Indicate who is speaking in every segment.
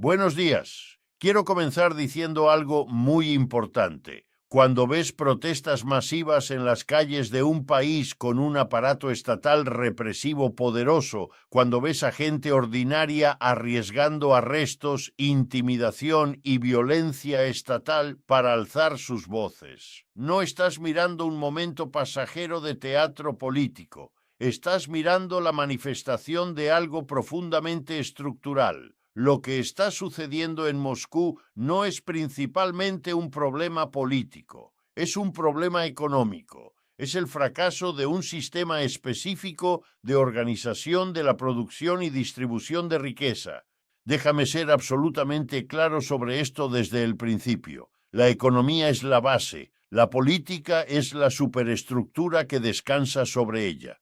Speaker 1: Buenos días. Quiero comenzar diciendo algo muy importante. Cuando ves protestas masivas en las calles de un país con un aparato estatal represivo poderoso, cuando ves a gente ordinaria arriesgando arrestos, intimidación y violencia estatal para alzar sus voces, no estás mirando un momento pasajero de teatro político. Estás mirando la manifestación de algo profundamente estructural. Lo que está sucediendo en Moscú no es principalmente un problema político, es un problema económico. Es el fracaso de un sistema específico de organización de la producción y distribución de riqueza. Déjame ser absolutamente claro sobre esto desde el principio. La economía es la base, la política es la superestructura que descansa sobre ella.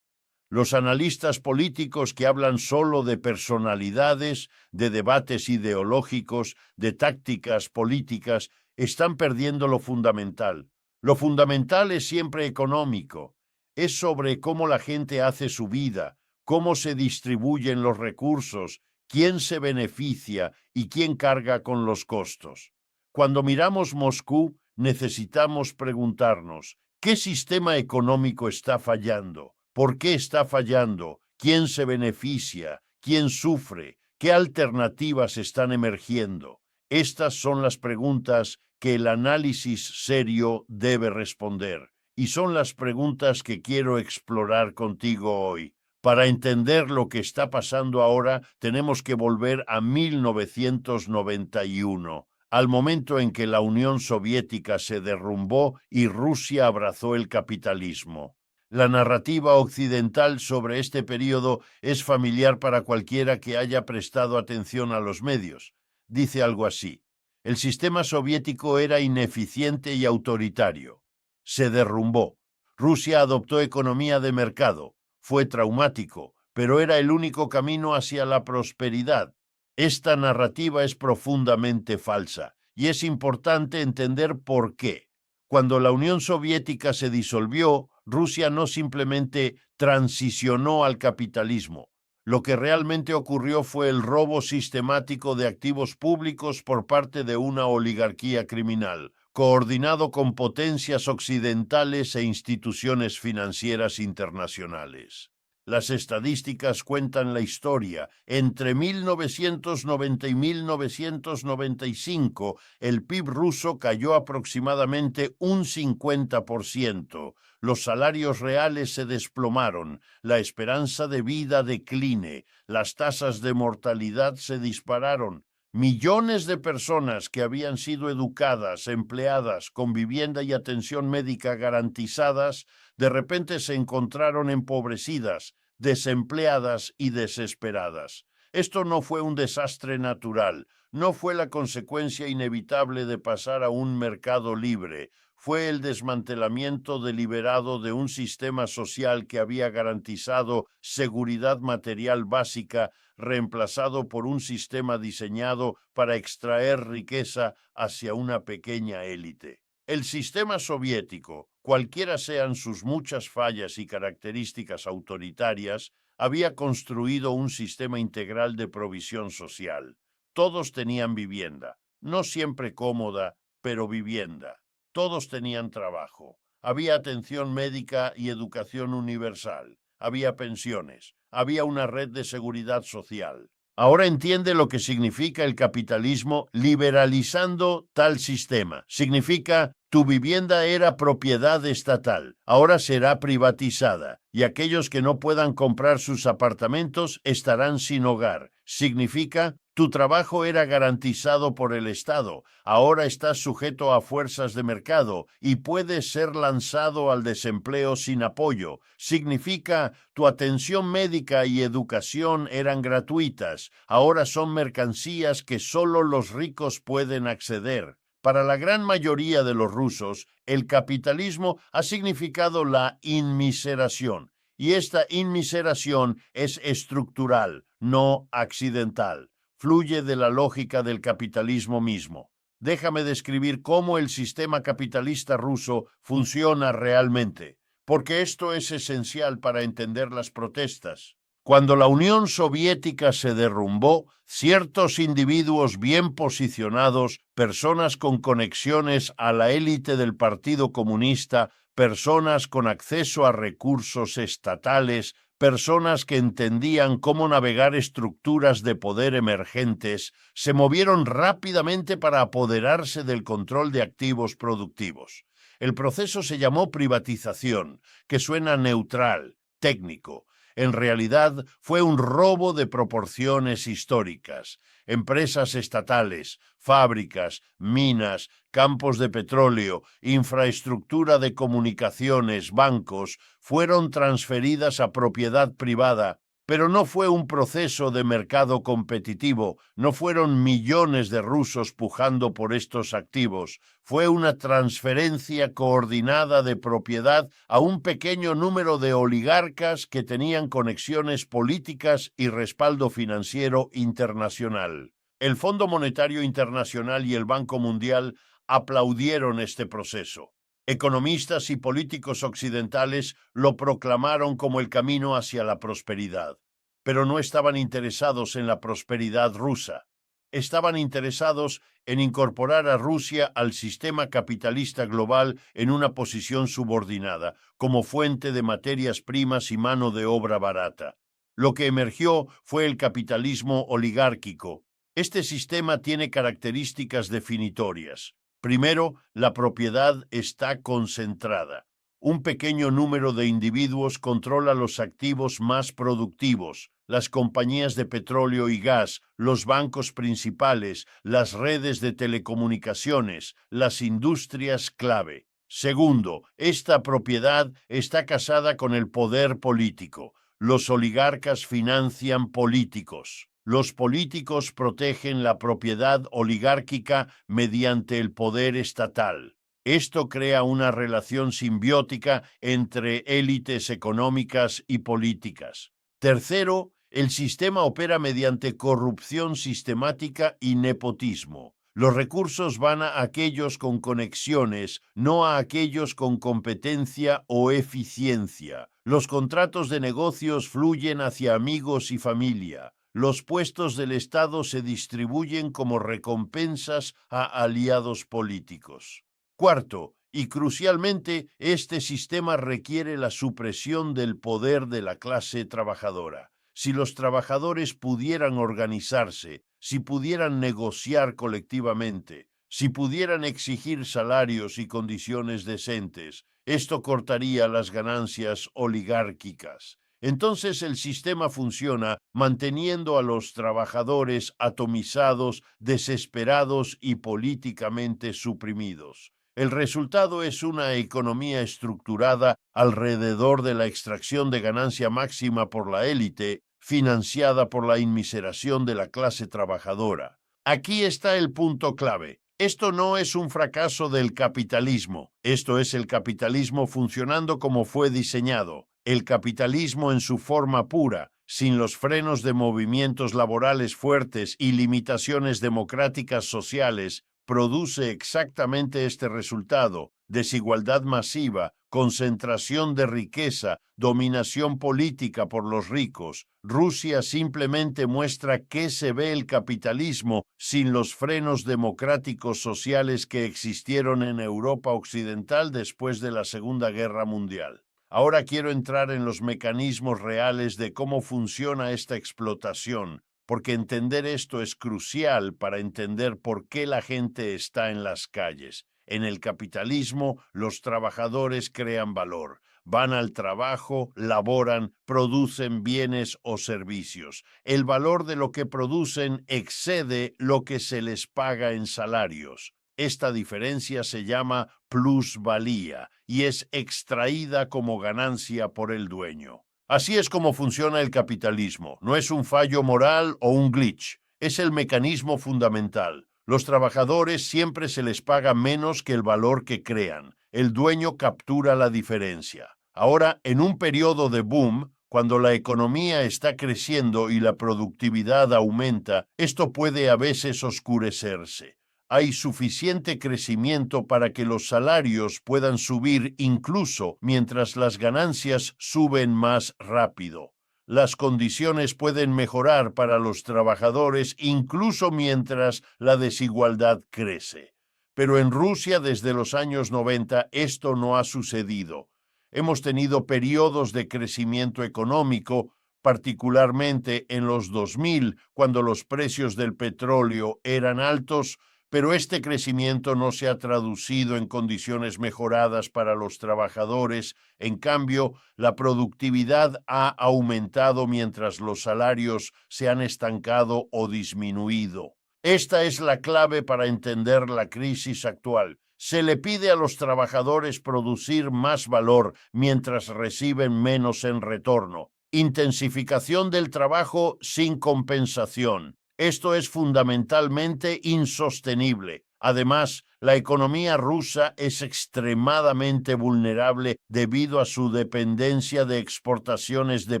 Speaker 1: Los analistas políticos que hablan solo de personalidades, de debates ideológicos, de tácticas políticas, están perdiendo lo fundamental. Lo fundamental es siempre económico. Es sobre cómo la gente hace su vida, cómo se distribuyen los recursos, quién se beneficia y quién carga con los costos. Cuando miramos Moscú, necesitamos preguntarnos, ¿qué sistema económico está fallando? ¿Por qué está fallando? ¿Quién se beneficia? ¿Quién sufre? ¿Qué alternativas están emergiendo? Estas son las preguntas que el análisis serio debe responder, y son las preguntas que quiero explorar contigo hoy. Para entender lo que está pasando ahora, tenemos que volver a 1991, al momento en que la Unión Soviética se derrumbó y Rusia abrazó el capitalismo. La narrativa occidental sobre este periodo es familiar para cualquiera que haya prestado atención a los medios. Dice algo así: el sistema soviético era ineficiente y autoritario. Se derrumbó. Rusia adoptó economía de mercado. Fue traumático, pero era el único camino hacia la prosperidad. Esta narrativa es profundamente falsa, y es importante entender por qué. Cuando la Unión Soviética se disolvió, Rusia no simplemente transicionó al capitalismo. Lo que realmente ocurrió fue el robo sistemático de activos públicos por parte de una oligarquía criminal, coordinado con potencias occidentales e instituciones financieras internacionales. Las estadísticas cuentan la historia. Entre 1990 y 1995, el PIB ruso cayó aproximadamente un 50%. Los salarios reales se desplomaron, la esperanza de vida decline, las tasas de mortalidad se dispararon. Millones de personas que habían sido educadas, empleadas, con vivienda y atención médica garantizadas, de repente se encontraron empobrecidas, desempleadas y desesperadas. Esto no fue un desastre natural, no fue la consecuencia inevitable de pasar a un mercado libre, fue el desmantelamiento deliberado de un sistema social que había garantizado seguridad material básica, reemplazado por un sistema diseñado para extraer riqueza hacia una pequeña élite. El sistema soviético, cualquiera sean sus muchas fallas y características autoritarias, había construido un sistema integral de provisión social. Todos tenían vivienda, no siempre cómoda, pero vivienda. Todos tenían trabajo. Había atención médica y educación universal. Había pensiones. Había una red de seguridad social. Ahora entiende lo que significa el capitalismo liberalizando tal sistema. Significa: tu vivienda era propiedad estatal, ahora será privatizada, y aquellos que no puedan comprar sus apartamentos estarán sin hogar. Significa: tu trabajo era garantizado por el Estado, ahora estás sujeto a fuerzas de mercado y puedes ser lanzado al desempleo sin apoyo. Significa: tu atención médica y educación eran gratuitas, ahora son mercancías que solo los ricos pueden acceder. Para la gran mayoría de los rusos, el capitalismo ha significado la inmiseración, y esta inmiseración es estructural, no accidental. Fluye de la lógica del capitalismo mismo. Déjame describir cómo el sistema capitalista ruso funciona realmente, porque esto es esencial para entender las protestas. Cuando la Unión Soviética se derrumbó, ciertos individuos bien posicionados, personas con conexiones a la élite del Partido Comunista, personas con acceso a recursos estatales, personas que entendían cómo navegar estructuras de poder emergentes, se movieron rápidamente para apoderarse del control de activos productivos. El proceso se llamó privatización, que suena neutral, técnico. En realidad fue un robo de proporciones históricas. Empresas estatales, fábricas, minas, campos de petróleo, infraestructura de comunicaciones, bancos, fueron transferidas a propiedad privada, pero no fue un proceso de mercado competitivo, no fueron millones de rusos pujando por estos activos, fue una transferencia coordinada de propiedad a un pequeño número de oligarcas que tenían conexiones políticas y respaldo financiero internacional. El Fondo Monetario Internacional y el Banco Mundial aplaudieron este proceso. Economistas y políticos occidentales lo proclamaron como el camino hacia la prosperidad, pero no estaban interesados en la prosperidad rusa. Estaban interesados en incorporar a Rusia al sistema capitalista global en una posición subordinada, como fuente de materias primas y mano de obra barata. Lo que emergió fue el capitalismo oligárquico. Este sistema tiene características definitorias. Primero, la propiedad está concentrada. Un pequeño número de individuos controla los activos más productivos, las compañías de petróleo y gas, los bancos principales, las redes de telecomunicaciones, las industrias clave. Segundo, esta propiedad está casada con el poder político. Los oligarcas financian políticos. Los políticos protegen la propiedad oligárquica mediante el poder estatal. Esto crea una relación simbiótica entre élites económicas y políticas. Tercero, el sistema opera mediante corrupción sistemática y nepotismo. Los recursos van a aquellos con conexiones, no a aquellos con competencia o eficiencia. Los contratos de negocios fluyen hacia amigos y familia. Los puestos del Estado se distribuyen como recompensas a aliados políticos. Cuarto, y crucialmente, este sistema requiere la supresión del poder de la clase trabajadora. Si los trabajadores pudieran organizarse, si pudieran negociar colectivamente, si pudieran exigir salarios y condiciones decentes, esto cortaría las ganancias oligárquicas. Entonces el sistema funciona manteniendo a los trabajadores atomizados, desesperados y políticamente suprimidos. El resultado es una economía estructurada alrededor de la extracción de ganancia máxima por la élite, financiada por la inmiseración de la clase trabajadora. Aquí está el punto clave. Esto no es un fracaso del capitalismo. Esto es el capitalismo funcionando como fue diseñado. El capitalismo en su forma pura, sin los frenos de movimientos laborales fuertes y limitaciones democráticas sociales, produce exactamente este resultado: desigualdad masiva, concentración de riqueza, dominación política por los ricos. Rusia simplemente muestra qué se ve el capitalismo sin los frenos democráticos sociales que existieron en Europa Occidental después de la Segunda Guerra Mundial. Ahora quiero entrar en los mecanismos reales de cómo funciona esta explotación, porque entender esto es crucial para entender por qué la gente está en las calles. En el capitalismo, los trabajadores crean valor. Van al trabajo, laboran, producen bienes o servicios. El valor de lo que producen excede lo que se les paga en salarios. Esta diferencia se llama plusvalía y es extraída como ganancia por el dueño. Así es como funciona el capitalismo. No es un fallo moral o un glitch. Es el mecanismo fundamental. Los trabajadores siempre se les paga menos que el valor que crean. El dueño captura la diferencia. Ahora, en un periodo de boom, cuando la economía está creciendo y la productividad aumenta, esto puede a veces oscurecerse. Hay suficiente crecimiento para que los salarios puedan subir incluso mientras las ganancias suben más rápido. las condiciones pueden mejorar para los trabajadores incluso mientras la desigualdad crece. Pero en Rusia desde los años 90 esto no ha sucedido. Hemos tenido periodos de crecimiento económico, particularmente en los 2000, cuando los precios del petróleo eran altos, pero este crecimiento no se ha traducido en condiciones mejoradas para los trabajadores. En cambio, la productividad ha aumentado mientras los salarios se han estancado o disminuido. Esta es la clave para entender la crisis actual. Se le pide a los trabajadores producir más valor mientras reciben menos en retorno. Intensificación del trabajo sin compensación. Esto es fundamentalmente insostenible. Además, la economía rusa es extremadamente vulnerable debido a su dependencia de exportaciones de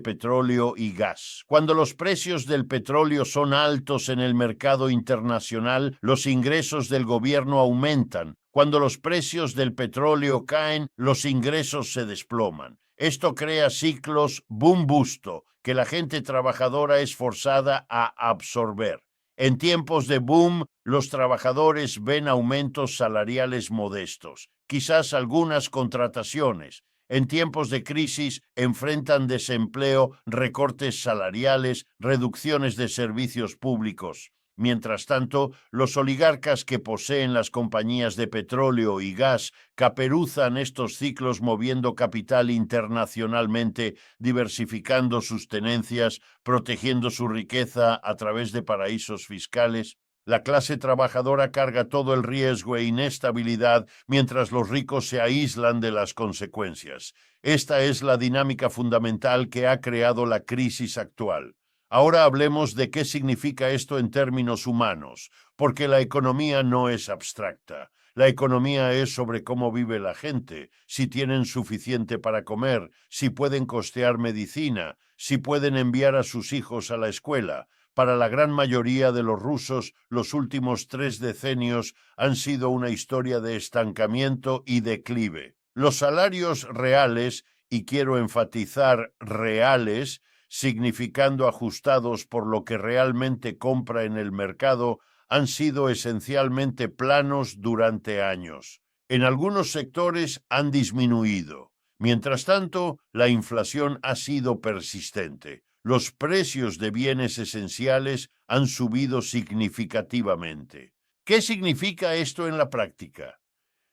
Speaker 1: petróleo y gas. Cuando los precios del petróleo son altos en el mercado internacional, los ingresos del gobierno aumentan. Cuando los precios del petróleo caen, los ingresos se desploman. Esto crea ciclos boom-busto que la gente trabajadora es forzada a absorber. En tiempos de boom, los trabajadores ven aumentos salariales modestos, quizás algunas contrataciones. En tiempos de crisis enfrentan desempleo, recortes salariales, reducciones de servicios públicos. Mientras tanto, los oligarcas que poseen las compañías de petróleo y gas caperuzan estos ciclos moviendo capital internacionalmente, diversificando sus tenencias, protegiendo su riqueza a través de paraísos fiscales. La clase trabajadora carga todo el riesgo e inestabilidad mientras los ricos se aíslan de las consecuencias. Esta es la dinámica fundamental que ha creado la crisis actual. Ahora hablemos de qué significa esto en términos humanos, porque la economía no es abstracta. La economía es sobre cómo vive la gente, si tienen suficiente para comer, si pueden costear medicina, si pueden enviar a sus hijos a la escuela. Para la gran mayoría de los rusos, los últimos 3 decenios han sido una historia de estancamiento y declive. Los salarios reales, y quiero enfatizar reales, significando ajustados por lo que realmente compra en el mercado, han sido esencialmente planos durante años. En algunos sectores han disminuido. Mientras tanto, la inflación ha sido persistente. Los precios de bienes esenciales han subido significativamente. ¿Qué significa esto en la práctica?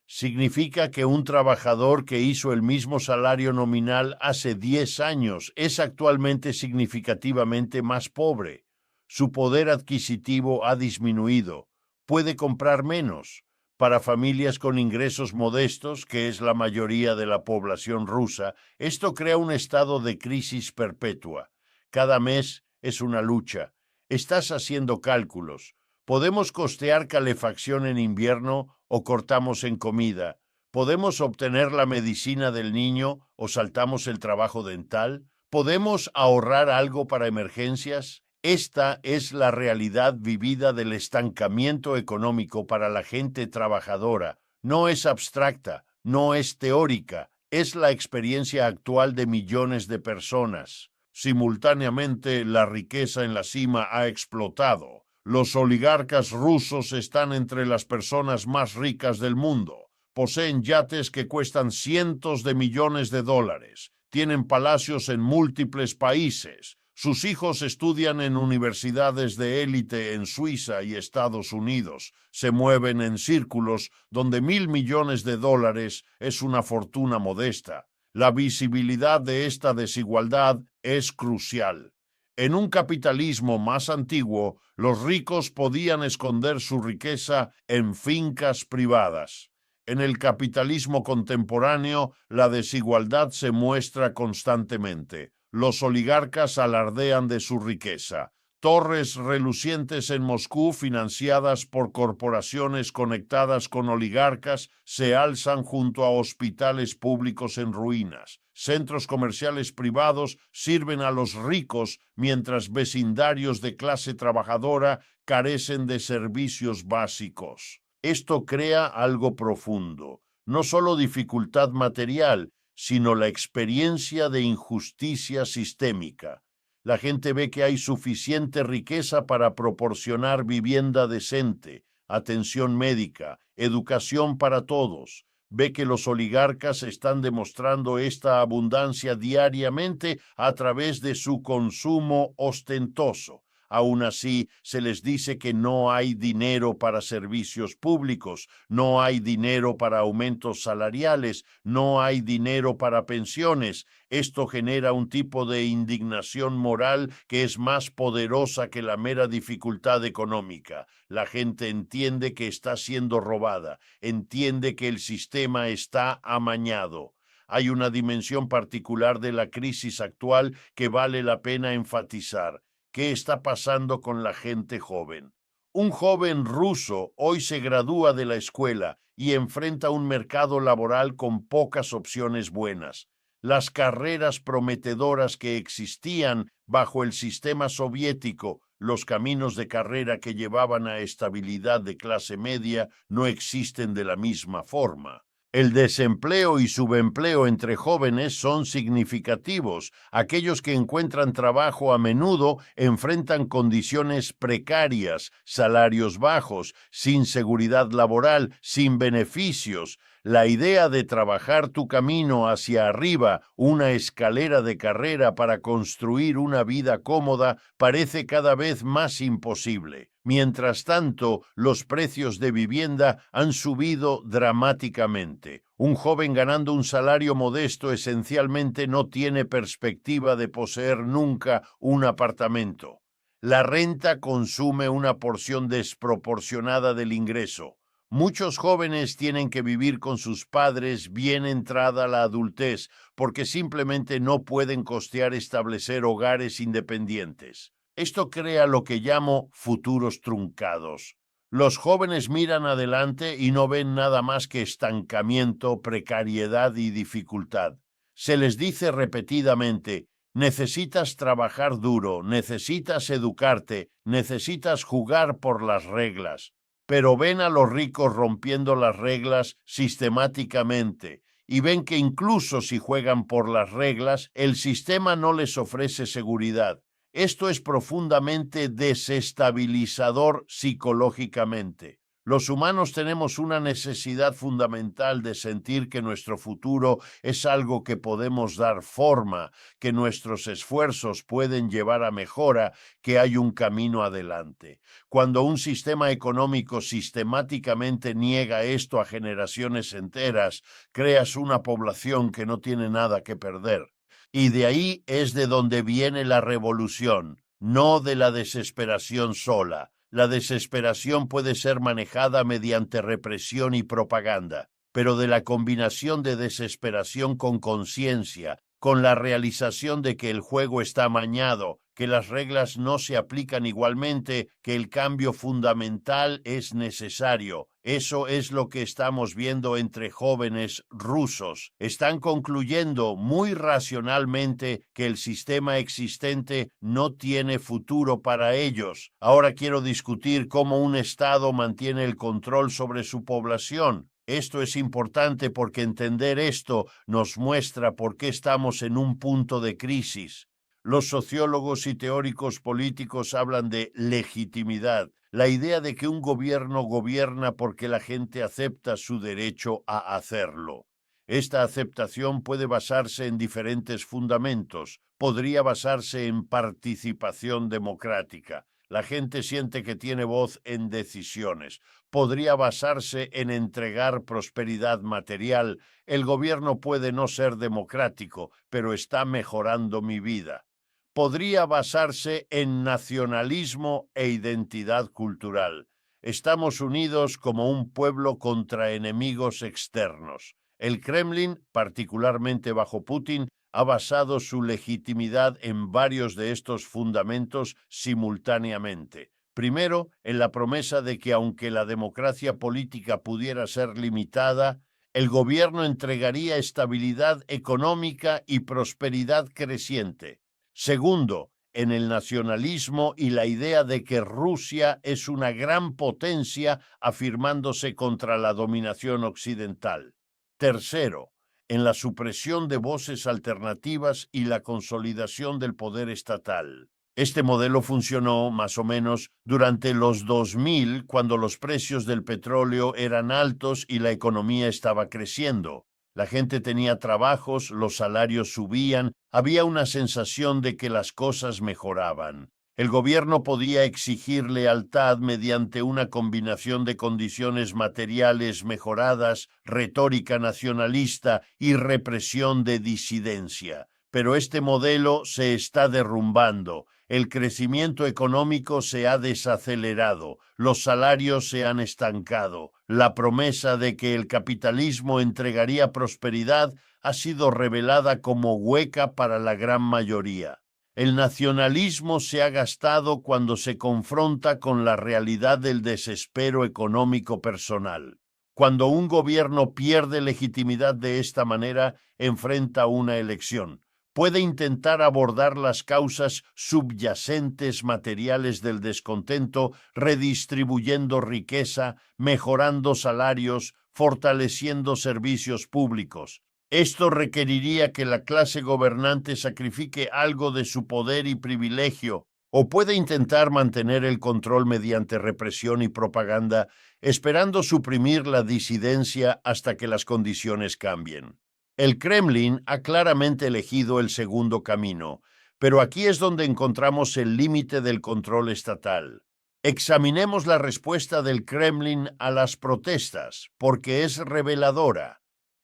Speaker 1: Significa que un trabajador que hizo el mismo salario nominal hace 10 años es actualmente significativamente más pobre. Su poder adquisitivo ha disminuido. Puede comprar menos. Para familias con ingresos modestos, que es la mayoría de la población rusa, esto crea un estado de crisis perpetua. Cada mes es una lucha. Estás haciendo cálculos. ¿Podemos costear calefacción en invierno o cortamos en comida? ¿Podemos obtener la medicina del niño o saltamos el trabajo dental? ¿Podemos ahorrar algo para emergencias? Esta es la realidad vivida del estancamiento económico para la gente trabajadora. No es abstracta, no es teórica, es la experiencia actual de millones de personas. Simultáneamente, la riqueza en la cima ha explotado. Los oligarcas rusos están entre las personas más ricas del mundo. Poseen yates que cuestan cientos de millones de dólares. Tienen palacios en múltiples países. Sus hijos estudian en universidades de élite en Suiza y Estados Unidos. Se mueven en círculos donde $1.000 millones es una fortuna modesta. La visibilidad de esta desigualdad es crucial. En un capitalismo más antiguo, los ricos podían esconder su riqueza en fincas privadas. En el capitalismo contemporáneo, la desigualdad se muestra constantemente. Los oligarcas alardean de su riqueza. Torres relucientes en Moscú, financiadas por corporaciones conectadas con oligarcas, se alzan junto a hospitales públicos en ruinas. Centros comerciales privados sirven a los ricos, mientras vecindarios de clase trabajadora carecen de servicios básicos. Esto crea algo profundo, no solo dificultad material, sino la experiencia de injusticia sistémica. La gente ve que hay suficiente riqueza para proporcionar vivienda decente, atención médica, educación para todos. Ve que los oligarcas están demostrando esta abundancia diariamente a través de su consumo ostentoso. Aún así, se les dice que no hay dinero para servicios públicos, no hay dinero para aumentos salariales, no hay dinero para pensiones. Esto genera un tipo de indignación moral que es más poderosa que la mera dificultad económica. La gente entiende que está siendo robada, entiende que el sistema está amañado. Hay una dimensión particular de la crisis actual que vale la pena enfatizar. ¿Qué está pasando con la gente joven? Un joven ruso hoy se gradúa de la escuela y enfrenta un mercado laboral con pocas opciones buenas. Las carreras prometedoras que existían bajo el sistema soviético, los caminos de carrera que llevaban a estabilidad de clase media, no existen de la misma forma. El desempleo y subempleo entre jóvenes son significativos. Aquellos que encuentran trabajo a menudo enfrentan condiciones precarias, salarios bajos, sin seguridad laboral, sin beneficios. La idea de trabajar tu camino hacia arriba, una escalera de carrera para construir una vida cómoda, parece cada vez más imposible. Mientras tanto, los precios de vivienda han subido dramáticamente. Un joven ganando un salario modesto esencialmente no tiene perspectiva de poseer nunca un apartamento. La renta consume una porción desproporcionada del ingreso. Muchos jóvenes tienen que vivir con sus padres bien entrada la adultez porque simplemente no pueden costear establecer hogares independientes. Esto crea lo que llamo futuros truncados. Los jóvenes miran adelante y no ven nada más que estancamiento, precariedad y dificultad. Se les dice repetidamente: necesitas trabajar duro, necesitas educarte, necesitas jugar por las reglas. Pero ven a los ricos rompiendo las reglas sistemáticamente y ven que incluso si juegan por las reglas, el sistema no les ofrece seguridad. Esto es profundamente desestabilizador psicológicamente. Los humanos tenemos una necesidad fundamental de sentir que nuestro futuro es algo que podemos dar forma, que nuestros esfuerzos pueden llevar a mejora, que hay un camino adelante. Cuando un sistema económico sistemáticamente niega esto a generaciones enteras, creas una población que no tiene nada que perder. Y de ahí es de donde viene la revolución, no de la desesperación sola. La desesperación puede ser manejada mediante represión y propaganda, pero de la combinación de desesperación con conciencia, con la realización de que el juego está amañado, que las reglas no se aplican igualmente, que el cambio fundamental es necesario. Eso es lo que estamos viendo entre jóvenes rusos. Están concluyendo muy racionalmente que el sistema existente no tiene futuro para ellos. Ahora quiero discutir cómo un Estado mantiene el control sobre su población. Esto es importante porque entender esto nos muestra por qué estamos en un punto de crisis. Los sociólogos y teóricos políticos hablan de legitimidad, la idea de que un gobierno gobierna porque la gente acepta su derecho a hacerlo. Esta aceptación puede basarse en diferentes fundamentos. Podría basarse en participación democrática. La gente siente que tiene voz en decisiones. Podría basarse en entregar prosperidad material. El gobierno puede no ser democrático, pero está mejorando mi vida. Podría basarse en nacionalismo e identidad cultural. Estamos unidos como un pueblo contra enemigos externos. El Kremlin, particularmente bajo Putin, ha basado su legitimidad en varios de estos fundamentos simultáneamente. Primero, en la promesa de que aunque la democracia política pudiera ser limitada, el gobierno entregaría estabilidad económica y prosperidad creciente. Segundo, en el nacionalismo y la idea de que Rusia es una gran potencia afirmándose contra la dominación occidental. Tercero, en la supresión de voces alternativas y la consolidación del poder estatal. Este modelo funcionó más o menos durante los 2000, cuando los precios del petróleo eran altos y la economía estaba creciendo. La gente tenía trabajos, los salarios subían, había una sensación de que las cosas mejoraban. El gobierno podía exigir lealtad mediante una combinación de condiciones materiales mejoradas, retórica nacionalista y represión de disidencia. Pero este modelo se está derrumbando. El crecimiento económico se ha desacelerado, los salarios se han estancado. La promesa de que el capitalismo entregaría prosperidad ha sido revelada como hueca para la gran mayoría. El nacionalismo se ha gastado cuando se confronta con la realidad del desespero económico personal. Cuando un gobierno pierde legitimidad de esta manera, enfrenta una elección. Puede intentar abordar las causas subyacentes materiales del descontento, redistribuyendo riqueza, mejorando salarios, fortaleciendo servicios públicos. Esto requeriría que la clase gobernante sacrifique algo de su poder y privilegio, o puede intentar mantener el control mediante represión y propaganda, esperando suprimir la disidencia hasta que las condiciones cambien. El Kremlin ha claramente elegido el segundo camino, pero aquí es donde encontramos el límite del control estatal. Examinemos la respuesta del Kremlin a las protestas, porque es reveladora.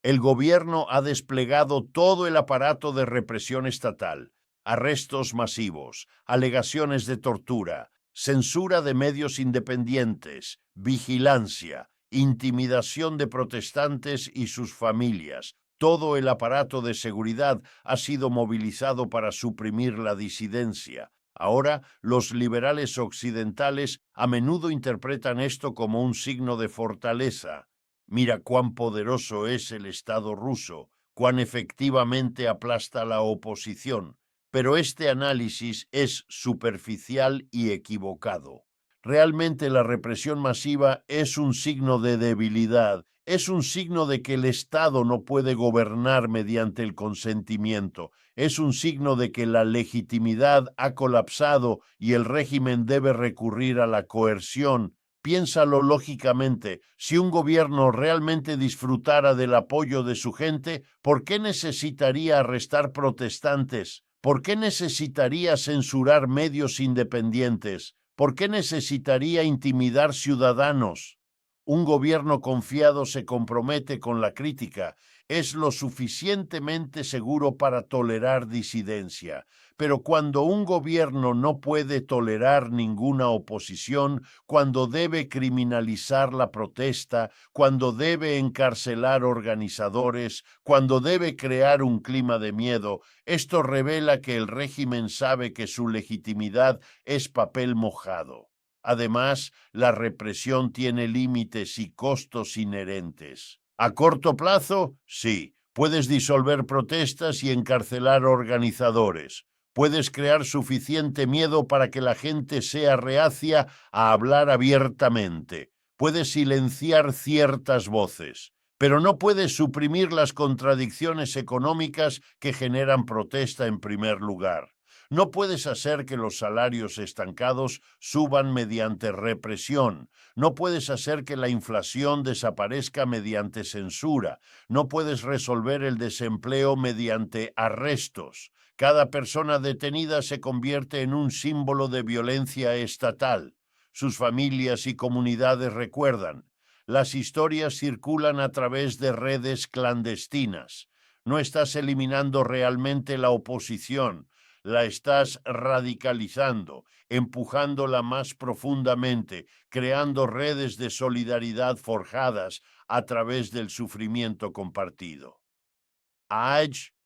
Speaker 1: El gobierno ha desplegado todo el aparato de represión estatal, arrestos masivos, alegaciones de tortura, censura de medios independientes, vigilancia, intimidación de protestantes y sus familias. Todo el aparato de seguridad ha sido movilizado para suprimir la disidencia. Ahora, los liberales occidentales a menudo interpretan esto como un signo de fortaleza. Mira cuán poderoso es el Estado ruso, cuán efectivamente aplasta la oposición. Pero este análisis es superficial y equivocado. Realmente la represión masiva es un signo de debilidad, es un signo de que el Estado no puede gobernar mediante el consentimiento, es un signo de que la legitimidad ha colapsado y el régimen debe recurrir a la coerción. Piénsalo lógicamente, si un gobierno realmente disfrutara del apoyo de su gente, ¿por qué necesitaría arrestar protestantes? ¿Por qué necesitaría censurar medios independientes? ¿Por qué necesitaría intimidar ciudadanos? Un gobierno confiado se compromete con la crítica, es lo suficientemente seguro para tolerar disidencia. Pero cuando un gobierno no puede tolerar ninguna oposición, cuando debe criminalizar la protesta, cuando debe encarcelar organizadores, cuando debe crear un clima de miedo, esto revela que el régimen sabe que su legitimidad es papel mojado. Además, la represión tiene límites y costos inherentes. ¿A corto plazo? Sí. Puedes disolver protestas y encarcelar organizadores. Puedes crear suficiente miedo para que la gente sea reacia a hablar abiertamente. Puedes silenciar ciertas voces. Pero no puedes suprimir las contradicciones económicas que generan protesta en primer lugar. No puedes hacer que los salarios estancados suban mediante represión. No puedes hacer que la inflación desaparezca mediante censura. No puedes resolver el desempleo mediante arrestos. Cada persona detenida se convierte en un símbolo de violencia estatal. Sus familias y comunidades recuerdan. Las historias circulan a través de redes clandestinas. No estás eliminando realmente la oposición. La estás radicalizando, empujándola más profundamente, creando redes de solidaridad forjadas a través del sufrimiento compartido.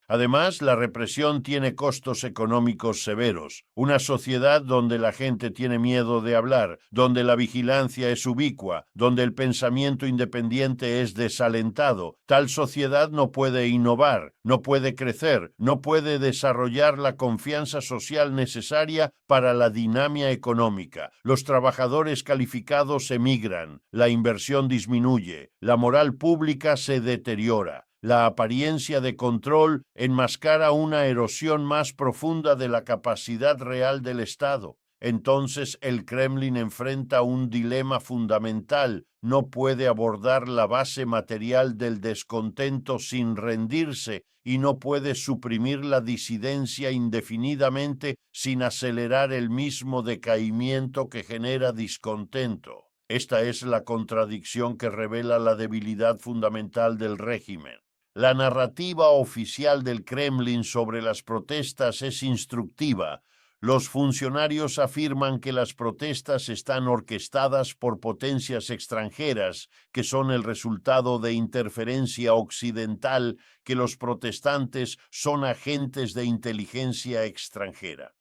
Speaker 1: Además, la represión tiene costos económicos severos. Una sociedad donde la gente tiene miedo de hablar, donde la vigilancia es ubicua, donde el pensamiento independiente es desalentado. Tal sociedad no puede innovar, no puede crecer, no puede desarrollar la confianza social necesaria para la dinámica económica. Los trabajadores calificados emigran, la inversión disminuye, la moral pública se deteriora. La apariencia de control enmascara una erosión más profunda de la capacidad real del Estado. Entonces el Kremlin enfrenta un dilema fundamental. No puede abordar la base material del descontento sin rendirse y no puede suprimir la disidencia indefinidamente sin acelerar el mismo decaimiento que genera discontento. Esta es la contradicción que revela la debilidad fundamental del régimen. La narrativa oficial del Kremlin sobre las protestas es instructiva. Los funcionarios afirman que las protestas están orquestadas por potencias extranjeras, que son el resultado de interferencia occidental, que los protestantes son agentes de inteligencia extranjera.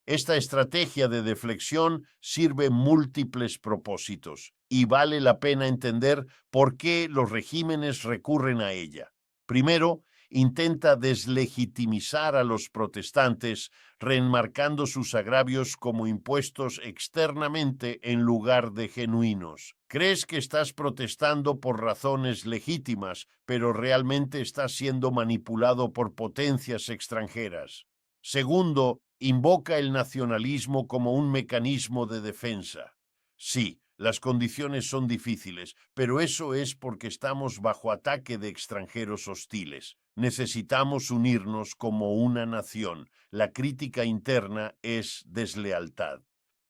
Speaker 1: Esta estrategia de deflexión sirve múltiples propósitos y vale la pena entender por qué los regímenes recurren a ella. Primero, intenta deslegitimizar a los protestantes, reenmarcando sus agravios como impuestos externamente en lugar de genuinos. Crees que estás protestando por razones legítimas, pero realmente estás siendo manipulado por potencias extranjeras. Segundo, invoca el nacionalismo como un mecanismo de defensa. Sí, las condiciones son difíciles, pero eso es porque estamos bajo ataque de extranjeros hostiles. Necesitamos unirnos como una nación. La crítica interna es deslealtad.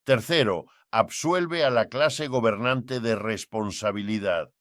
Speaker 1: Tercero, absuelve a la clase gobernante de responsabilidad.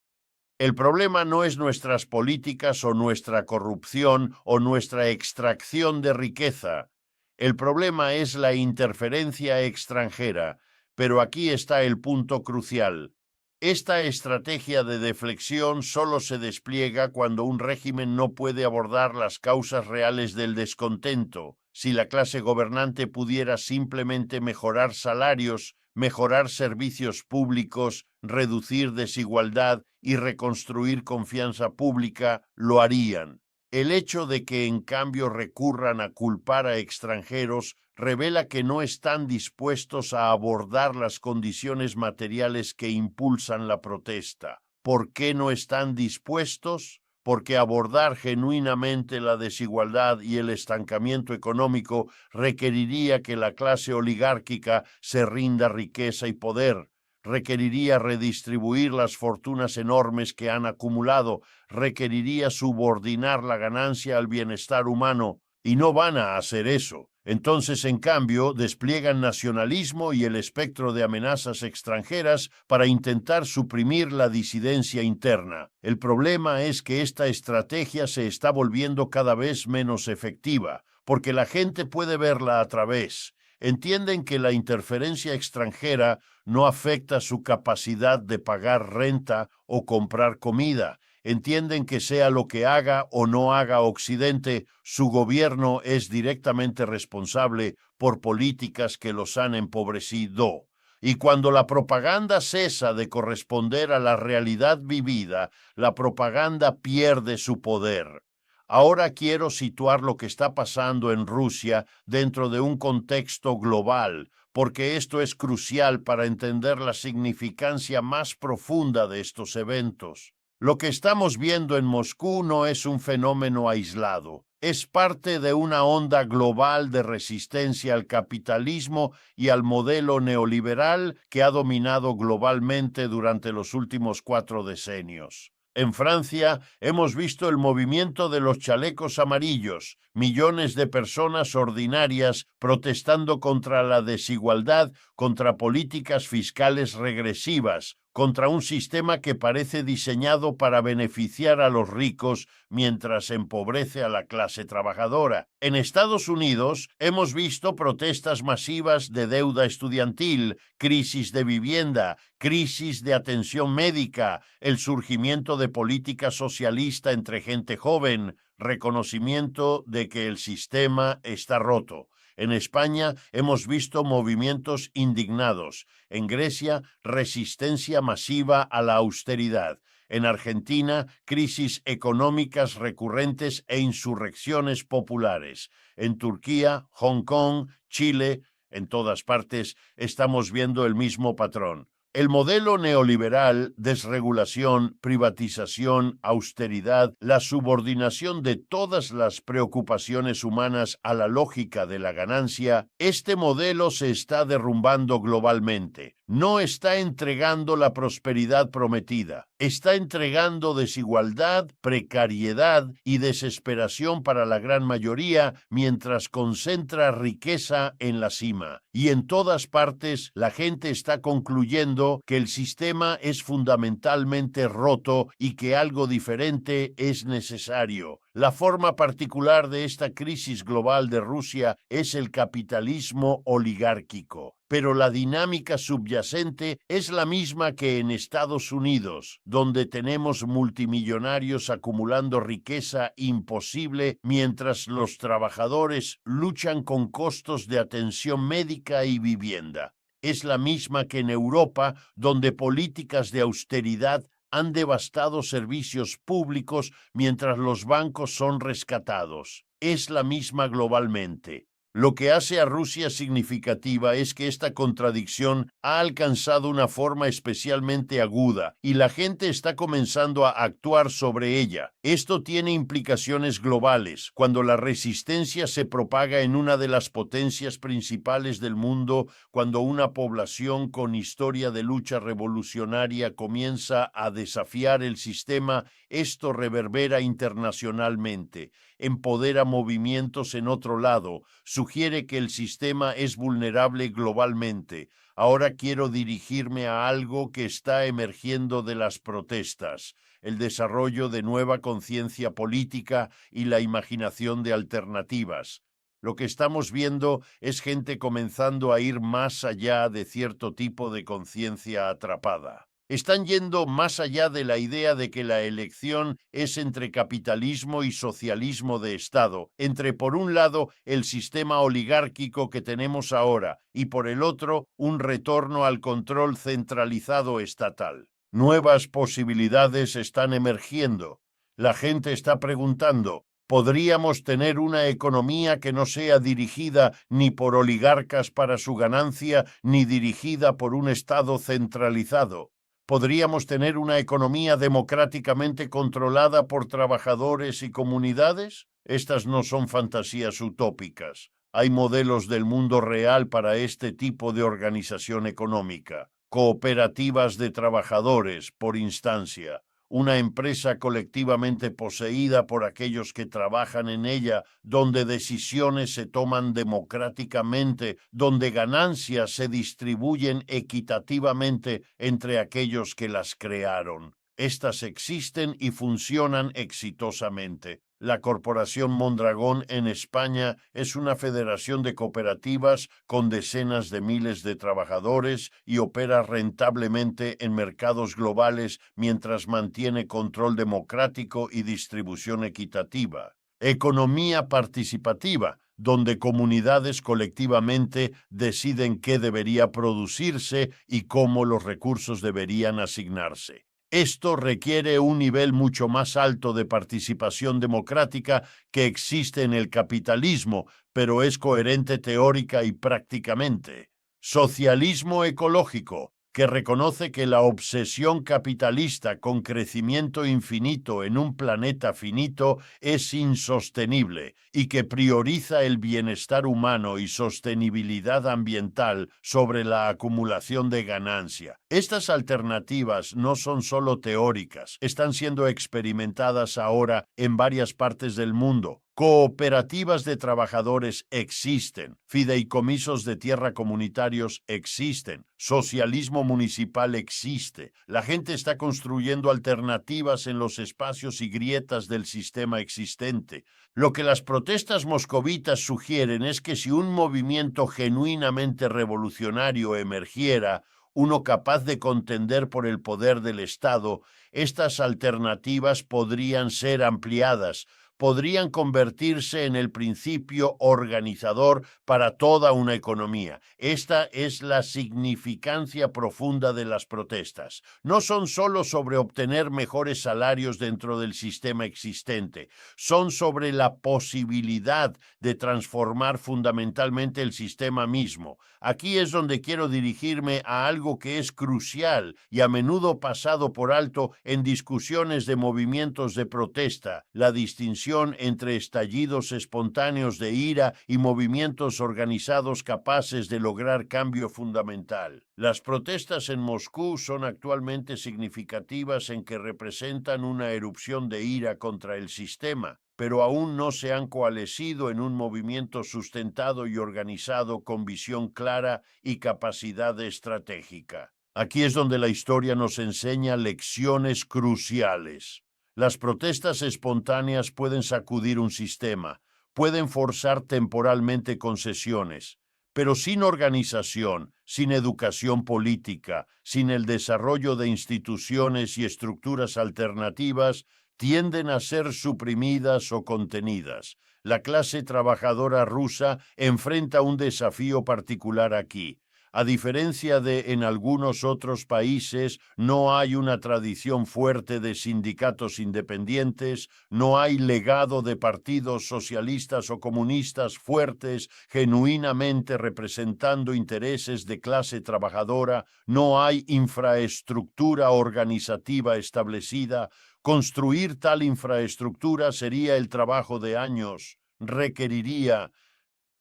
Speaker 1: El problema no es nuestras políticas o nuestra corrupción o nuestra extracción de riqueza. El problema es la interferencia extranjera, pero aquí está el punto crucial. Esta estrategia de deflexión solo se despliega cuando un régimen no puede abordar las causas reales del descontento. Si la clase gobernante pudiera simplemente mejorar salarios, mejorar servicios públicos, reducir desigualdad y reconstruir confianza pública, lo harían. El hecho de que en cambio recurran a culpar a extranjeros revela que no están dispuestos a abordar las condiciones materiales que impulsan la protesta. ¿Por qué no están dispuestos? Porque abordar genuinamente la desigualdad y el estancamiento económico requeriría que la clase oligárquica se rinda riqueza y poder. Requeriría redistribuir las fortunas enormes que han acumulado, requeriría subordinar la ganancia al bienestar humano, y no van a hacer eso. Entonces, en cambio, despliegan nacionalismo y el espectro de amenazas extranjeras para intentar suprimir la disidencia interna. El problema es que esta estrategia se está volviendo cada vez menos efectiva, porque la gente puede verla a través. Entienden que la interferencia extranjera no afecta su capacidad de pagar renta o comprar comida. Entienden que sea lo que haga o no haga Occidente, su gobierno es directamente responsable por políticas que los han empobrecido. Y cuando la propaganda cesa de corresponder a la realidad vivida, la propaganda pierde su poder. Ahora quiero situar lo que está pasando en Rusia dentro de un contexto global, porque esto es crucial para entender la significancia más profunda de estos eventos. Lo que estamos viendo en Moscú no es un fenómeno aislado, es parte de una onda global de resistencia al capitalismo y al modelo neoliberal que ha dominado globalmente durante los últimos 4 decenios. En Francia hemos visto el movimiento de los chalecos amarillos, millones de personas ordinarias protestando contra la desigualdad, contra políticas fiscales regresivas, contra un sistema que parece diseñado para beneficiar a los ricos mientras empobrece a la clase trabajadora. En Estados Unidos hemos visto protestas masivas de deuda estudiantil, crisis de vivienda, crisis de atención médica, el surgimiento de política socialista entre gente joven, reconocimiento de que el sistema está roto. En España hemos visto movimientos indignados. En Grecia, resistencia masiva a la austeridad. En Argentina, crisis económicas recurrentes e insurrecciones populares. En Turquía, Hong Kong, Chile, en todas partes estamos viendo el mismo patrón. El modelo neoliberal, desregulación, privatización, austeridad, la subordinación de todas las preocupaciones humanas a la lógica de la ganancia, este modelo se está derrumbando globalmente. No está entregando la prosperidad prometida, está entregando desigualdad, precariedad y desesperación para la gran mayoría mientras concentra riqueza en la cima. Y en todas partes la gente está concluyendo que el sistema es fundamentalmente roto y que algo diferente es necesario. La forma particular de esta crisis global de Rusia es el capitalismo oligárquico, pero la dinámica subyacente es la misma que en Estados Unidos, donde tenemos multimillonarios acumulando riqueza imposible mientras los trabajadores luchan con costos de atención médica y vivienda. Es la misma que en Europa, donde políticas de austeridad han devastado servicios públicos mientras los bancos son rescatados. Es la misma globalmente. Lo que hace a Rusia significativa es que esta contradicción ha alcanzado una forma especialmente aguda y la gente está comenzando a actuar sobre ella. Esto tiene implicaciones globales. Cuando la resistencia se propaga en una de las potencias principales del mundo, cuando una población con historia de lucha revolucionaria comienza a desafiar el sistema, esto reverbera internacionalmente, empodera movimientos en otro lado, sugiere que el sistema es vulnerable globalmente. Ahora quiero dirigirme a algo que está emergiendo de las protestas, el desarrollo de nueva conciencia política y la imaginación de alternativas. Lo que estamos viendo es gente comenzando a ir más allá de cierto tipo de conciencia atrapada. Están yendo más allá de la idea de que la elección es entre capitalismo y socialismo de Estado, entre por un lado el sistema oligárquico que tenemos ahora y por el otro un retorno al control centralizado estatal. Nuevas posibilidades están emergiendo. La gente está preguntando, ¿podríamos tener una economía que no sea dirigida ni por oligarcas para su ganancia, ni dirigida por un Estado centralizado? ¿Podríamos tener una economía democráticamente controlada por trabajadores y comunidades? Estas no son fantasías utópicas. Hay modelos del mundo real para este tipo de organización económica. Cooperativas de trabajadores, por instancia. Una empresa colectivamente poseída por aquellos que trabajan en ella, donde decisiones se toman democráticamente, donde ganancias se distribuyen equitativamente entre aquellos que las crearon. Estas existen y funcionan exitosamente. La Corporación Mondragón en España es una federación de cooperativas con decenas de miles de trabajadores y opera rentablemente en mercados globales mientras mantiene control democrático y distribución equitativa. Economía participativa, donde comunidades colectivamente deciden qué debería producirse y cómo los recursos deberían asignarse. Esto requiere un nivel mucho más alto de participación democrática que existe en el capitalismo, pero es coherente teórica y prácticamente. Socialismo ecológico, que reconoce que la obsesión capitalista con crecimiento infinito en un planeta finito es insostenible y que prioriza el bienestar humano y sostenibilidad ambiental sobre la acumulación de ganancia. Estas alternativas no son solo teóricas, están siendo experimentadas ahora en varias partes del mundo. Cooperativas de trabajadores existen, fideicomisos de tierra comunitarios existen, socialismo municipal existe. La gente está construyendo alternativas en los espacios y grietas del sistema existente. Lo que las protestas moscovitas sugieren es que si un movimiento genuinamente revolucionario emergiera, uno capaz de contender por el poder del Estado, estas alternativas podrían ser ampliadas, podrían convertirse en el principio organizador para toda una economía. Esta es la significancia profunda de las protestas. No son solo sobre obtener mejores salarios dentro del sistema existente, son sobre la posibilidad de transformar fundamentalmente el sistema mismo. Aquí es donde quiero dirigirme a algo que es crucial y a menudo pasado por alto en discusiones de movimientos de protesta, la distinción entre estallidos espontáneos de ira y movimientos organizados capaces de lograr cambio fundamental. Las protestas en Moscú son actualmente significativas en que representan una erupción de ira contra el sistema, pero aún no se han coalescido en un movimiento sustentado y organizado con visión clara y capacidad estratégica. Aquí es donde la historia nos enseña lecciones cruciales. Las protestas espontáneas pueden sacudir un sistema, pueden forzar temporalmente concesiones, pero sin organización, sin educación política, sin el desarrollo de instituciones y estructuras alternativas, tienden a ser suprimidas o contenidas. La clase trabajadora rusa enfrenta un desafío particular aquí. A diferencia de en algunos otros países, no hay una tradición fuerte de sindicatos independientes, no hay legado de partidos socialistas o comunistas fuertes, genuinamente representando intereses de clase trabajadora, no hay infraestructura organizativa establecida. Construir tal infraestructura sería el trabajo de años, requeriría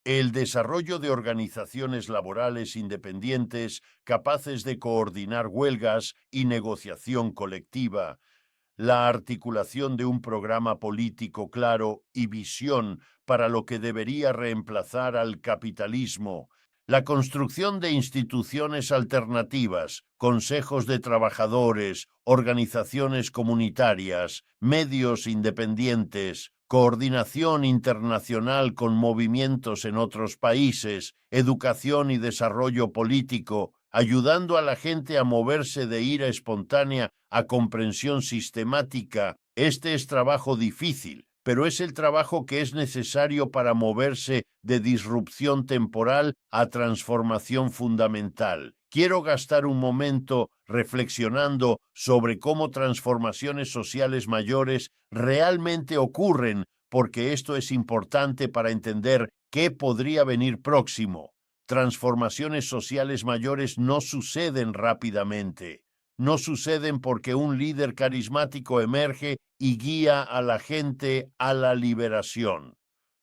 Speaker 1: el desarrollo de organizaciones laborales independientes capaces de coordinar huelgas y negociación colectiva, la articulación de un programa político claro y visión para lo que debería reemplazar al capitalismo, la construcción de instituciones alternativas, consejos de trabajadores, organizaciones comunitarias, medios independientes, coordinación internacional con movimientos en otros países, educación y desarrollo político, ayudando a la gente a moverse de ira espontánea a comprensión sistemática. Este es trabajo difícil, pero es el trabajo que es necesario para moverse de disrupción temporal a transformación fundamental. Quiero gastar un momento reflexionando sobre cómo transformaciones sociales mayores realmente ocurren, porque esto es importante para entender qué podría venir próximo. Transformaciones sociales mayores no suceden rápidamente. No suceden porque un líder carismático emerge y guía a la gente a la liberación.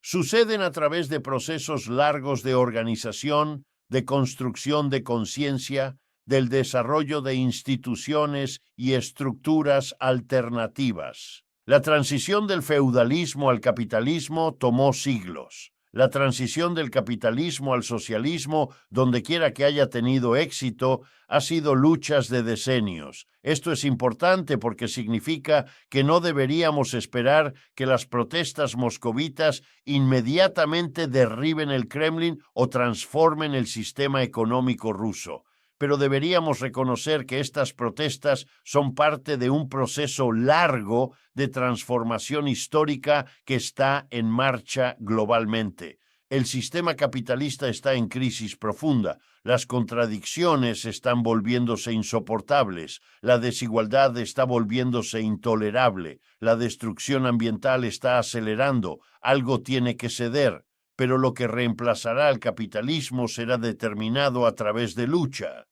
Speaker 1: Suceden a través de procesos largos de organización, de construcción de conciencia, del desarrollo de instituciones y estructuras alternativas. La transición del feudalismo al capitalismo tomó siglos. La transición del capitalismo al socialismo, donde quiera que haya tenido éxito, ha sido luchas de decenios. Esto es importante porque significa que no deberíamos esperar que las protestas moscovitas inmediatamente derriben el Kremlin o transformen el sistema económico ruso. Pero deberíamos reconocer que estas protestas son parte de un proceso largo de transformación histórica que está en marcha globalmente. El sistema capitalista está en crisis profunda, las contradicciones están volviéndose insoportables, la desigualdad está volviéndose intolerable, la destrucción ambiental está acelerando, algo tiene que ceder, pero lo que reemplazará al capitalismo será determinado a través de lucha.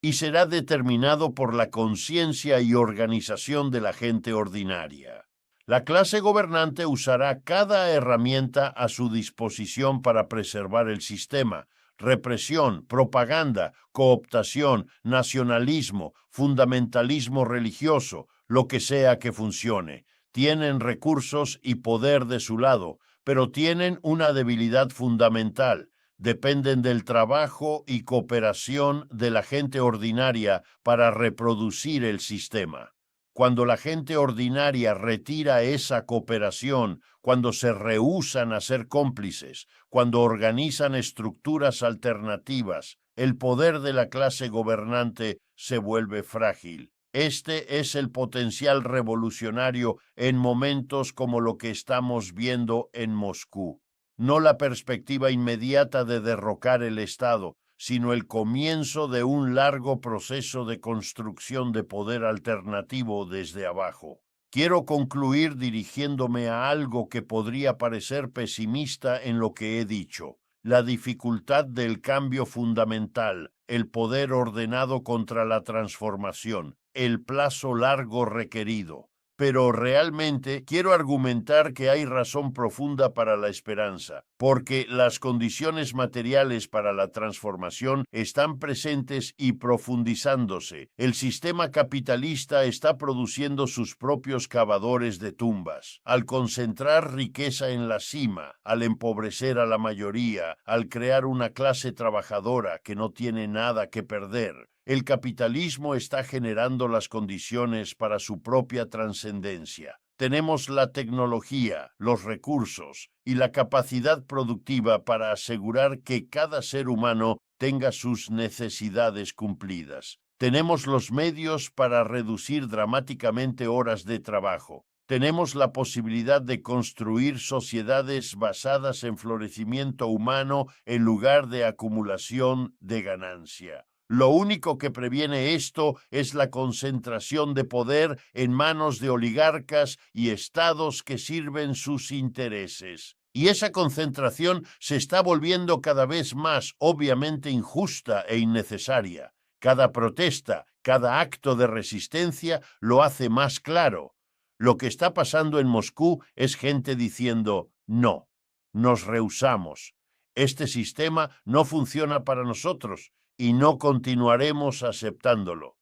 Speaker 1: Y será determinado por la conciencia y organización de la gente ordinaria. La clase gobernante usará cada herramienta a su disposición para preservar el sistema: represión, propaganda, cooptación, nacionalismo, fundamentalismo religioso, lo que sea que funcione. Tienen recursos y poder de su lado, pero tienen una debilidad fundamental. Dependen del trabajo y cooperación de la gente ordinaria para reproducir el sistema. Cuando la gente ordinaria retira esa cooperación, cuando se rehúsan a ser cómplices, cuando organizan estructuras alternativas, el poder de la clase gobernante se vuelve frágil. Este es el potencial revolucionario en momentos como lo que estamos viendo en Moscú. No la perspectiva inmediata de derrocar el Estado, sino el comienzo de un largo proceso de construcción de poder alternativo desde abajo. Quiero concluir dirigiéndome a algo que podría parecer pesimista en lo que he dicho: la dificultad del cambio fundamental, el poder ordenado contra la transformación, el plazo largo requerido. Pero realmente quiero argumentar que hay razón profunda para la esperanza, porque las condiciones materiales para la transformación están presentes y profundizándose. El sistema capitalista está produciendo sus propios cavadores de tumbas. Al concentrar riqueza en la cima, al empobrecer a la mayoría, al crear una clase trabajadora que no tiene nada que perder, el capitalismo está generando las condiciones para su propia trascendencia. Tenemos la tecnología, los recursos y la capacidad productiva para asegurar que cada ser humano tenga sus necesidades cumplidas. Tenemos los medios para reducir dramáticamente horas de trabajo. Tenemos la posibilidad de construir sociedades basadas en florecimiento humano en lugar de acumulación de ganancia. Lo único que previene esto es la concentración de poder en manos de oligarcas y estados que sirven sus intereses. Y esa concentración se está volviendo cada vez más obviamente injusta e innecesaria. Cada protesta, cada acto de resistencia lo hace más claro. Lo que está pasando en Moscú es gente diciendo: no, nos rehusamos. Este sistema no funciona para nosotros y no continuaremos aceptándolo.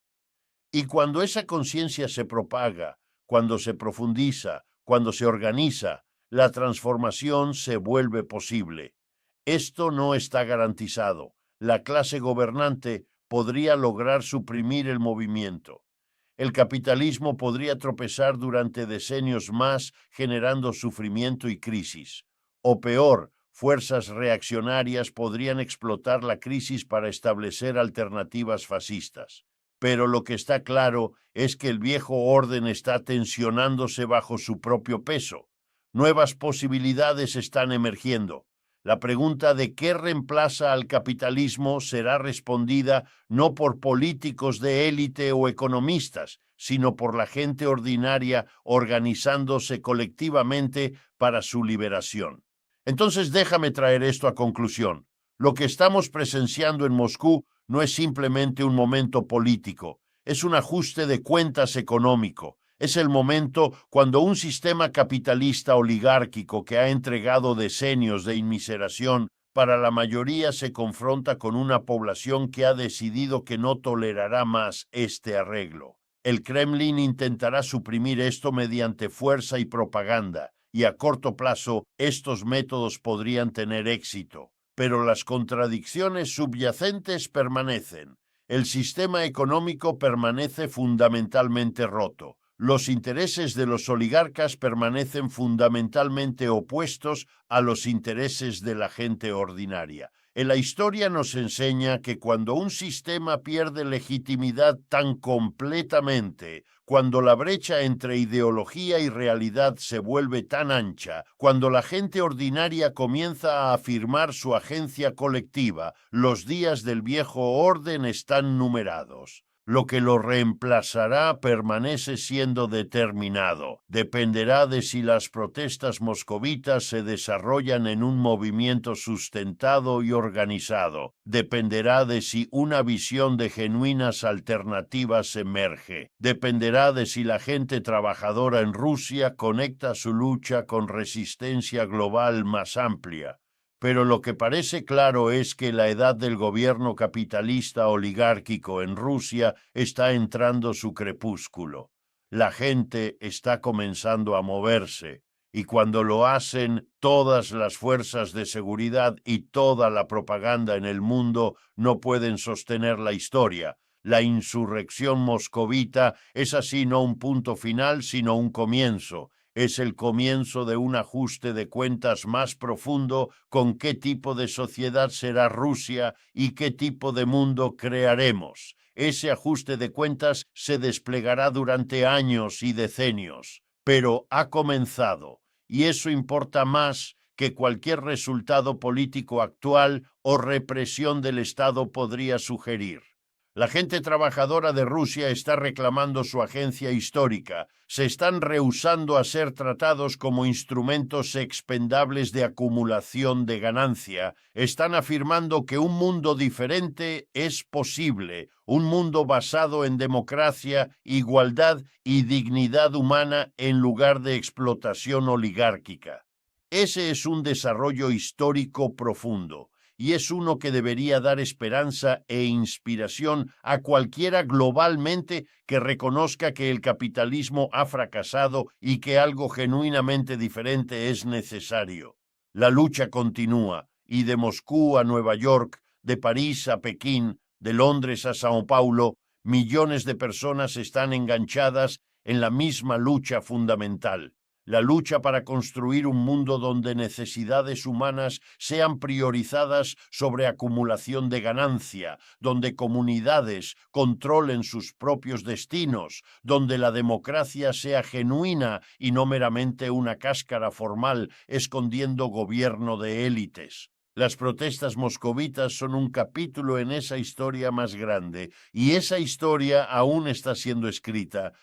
Speaker 1: Y cuando esa conciencia se propaga, cuando se profundiza, cuando se organiza, la transformación se vuelve posible. Esto no está garantizado. La clase gobernante podría lograr suprimir el movimiento. El capitalismo podría tropezar durante decenios más, generando sufrimiento y crisis. O peor, fuerzas reaccionarias podrían explotar la crisis para establecer alternativas fascistas. Pero lo que está claro es que el viejo orden está tensionándose bajo su propio peso. Nuevas posibilidades están emergiendo. La pregunta de qué reemplaza al capitalismo será respondida no por políticos de élite o economistas, sino por la gente ordinaria organizándose colectivamente para su liberación. Entonces déjame traer esto a conclusión. Lo que estamos presenciando en Moscú no es simplemente un momento político, es un ajuste de cuentas económico. Es el momento cuando un sistema capitalista oligárquico que ha entregado decenios de inmiseración para la mayoría se confronta con una población que ha decidido que no tolerará más este arreglo. El Kremlin intentará suprimir esto mediante fuerza y propaganda, y a corto plazo estos métodos podrían tener éxito. Pero las contradicciones subyacentes permanecen. El sistema económico permanece fundamentalmente roto. Los intereses de los oligarcas permanecen fundamentalmente opuestos a los intereses de la gente ordinaria. En la historia nos enseña que cuando un sistema pierde legitimidad tan completamente, cuando la brecha entre ideología y realidad se vuelve tan ancha, cuando la gente ordinaria comienza a afirmar su agencia colectiva, los días del viejo orden están numerados. Lo que lo reemplazará permanece siendo determinado. Dependerá de si las protestas moscovitas se desarrollan en un movimiento sustentado y organizado. Dependerá de si una visión de genuinas alternativas emerge. Dependerá de si la gente trabajadora en Rusia conecta su lucha con resistencia global más amplia. Pero lo que parece claro es que la edad del gobierno capitalista oligárquico en Rusia está entrando su crepúsculo. La gente está comenzando a moverse, y cuando lo hacen, todas las fuerzas de seguridad y toda la propaganda en el mundo no pueden sostener la historia. La insurrección moscovita es así no un punto final, sino un comienzo. Es el comienzo de un ajuste de cuentas más profundo con qué tipo de sociedad será Rusia y qué tipo de mundo crearemos. ese ajuste de cuentas se desplegará durante años y decenios, pero ha comenzado, y eso importa más que cualquier resultado político actual o represión del Estado podría sugerir. La gente trabajadora de Rusia está reclamando su agencia histórica. Se están rehusando a ser tratados como instrumentos expendables de acumulación de ganancia. Están afirmando que un mundo diferente es posible, un mundo basado en democracia, igualdad y dignidad humana en lugar de explotación oligárquica. Ese es un desarrollo histórico profundo. Y es uno que debería dar esperanza e inspiración a cualquiera globalmente que reconozca que el capitalismo ha fracasado y que algo genuinamente diferente es necesario. La lucha continúa, y de Moscú a Nueva York, de París a Pekín, de Londres a Sao Paulo, millones de personas están enganchadas en la misma lucha fundamental. La lucha para construir un mundo donde necesidades humanas sean priorizadas sobre acumulación de ganancia, donde comunidades controlen sus propios destinos, donde la democracia sea genuina y no meramente una cáscara formal escondiendo gobierno de élites. Las protestas moscovitas son un capítulo en esa historia más grande, y esa historia aún está siendo escrita.